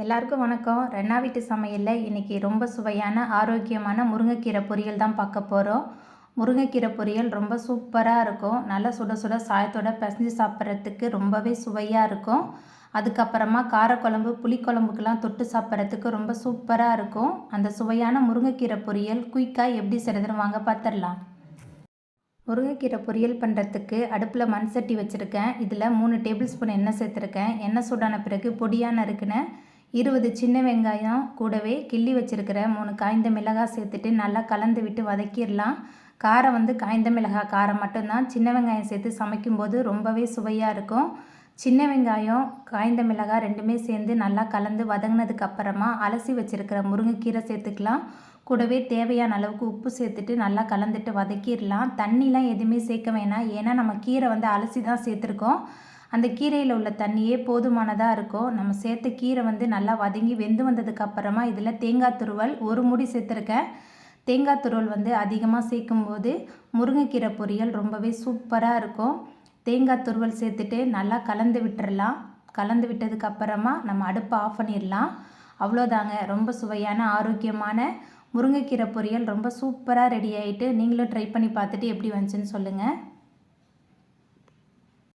எல்லாருக்கும் வணக்கம். ரென்னா வீட்டு சமையலில் இன்றைக்கி ரொம்ப சுவையான ஆரோக்கியமான முருங்கைக்கீரை பொரியல் தான் பார்க்க போகிறோம். முருங்கைக்கீரை பொரியல் ரொம்ப சூப்பராக இருக்கும். நல்லா சுட சுட சாயத்தோட பிசைஞ்சு சாப்பிட்றதுக்கு ரொம்பவே சுவையாக இருக்கும். அதுக்கப்புறமா காரக்குழம்பு புளிக்குழம்புக்கெல்லாம் தொட்டு சாப்பிட்றதுக்கு ரொம்ப சூப்பராக இருக்கும். அந்த சுவையான முருங்கைக்கீரை பொரியல் குயிக்காக எப்படி செய்கிறதுன்னு வாங்க பார்த்துடலாம். முருங்கைக்கீரை பொரியல் பண்ணுறதுக்கு அடுப்பில் மண் சட்டி வச்சுருக்கேன். இதில் 3 டேபிள் ஸ்பூன் எண்ணெய் சேர்த்துருக்கேன். எண்ணெய் சூடான பிறகு பொடியாக நறுக்கின 20 சின்ன வெங்காயம் கூடவே கிள்ளி வச்சுருக்கிற 3 காய்ந்த மிளகாய் சேர்த்துட்டு நல்லா கலந்து விட்டு வதக்கிடலாம். காரம் காய்ந்த மிளகாய் காரம் மட்டும்தான். சின்ன வெங்காயம் சேர்த்து சமைக்கும்போது ரொம்பவே சுவையாக இருக்கும். சின்ன வெங்காயம் காய்ந்த மிளகாய் ரெண்டுமே சேர்ந்து நல்லா கலந்து வதங்கினதுக்கப்புறமா அலசி வச்சுருக்கிற முருங்கைக்கீரை சேர்த்துக்கலாம். கூடவே தேவையான அளவுக்கு உப்பு சேர்த்துட்டு நல்லா கலந்துட்டு வதக்கிடலாம். தண்ணிலாம் எதுவுமே சேர்க்க வேணாம். ஏன்னா நம்ம கீரை அலசி தான் சேர்த்துருக்கோம். அந்த கீரையில் உள்ள தண்ணியே போதுமானதாக இருக்கும். நம்ம சேர்த்த கீரை நல்லா வதங்கி வெந்து வந்ததுக்கப்புறமா இதில் தேங்காய் துருவல் 1 மூடி சேர்த்துருக்கேன். தேங்காய் துருவல் அதிகமாக சேர்க்கும்போது முருங்கைக்கீரை பொரியல் ரொம்பவே சூப்பராக இருக்கும். தேங்காய் துருவல் சேர்த்துட்டு நல்லா கலந்து விட்டுறலாம். கலந்து விட்டதுக்கப்புறமா நம்ம அடுப்பை ஆஃப் பண்ணிடலாம். அவ்வளோதாங்க. ரொம்ப சுவையான ஆரோக்கியமான முருங்கைக்கீரை பொரியல் ரொம்ப சூப்பராக ரெடி ஆகிட்டு நீங்களும் ட்ரை பண்ணி பார்த்துட்டு எப்படி வந்துச்சுன்னு சொல்லுங்கள்.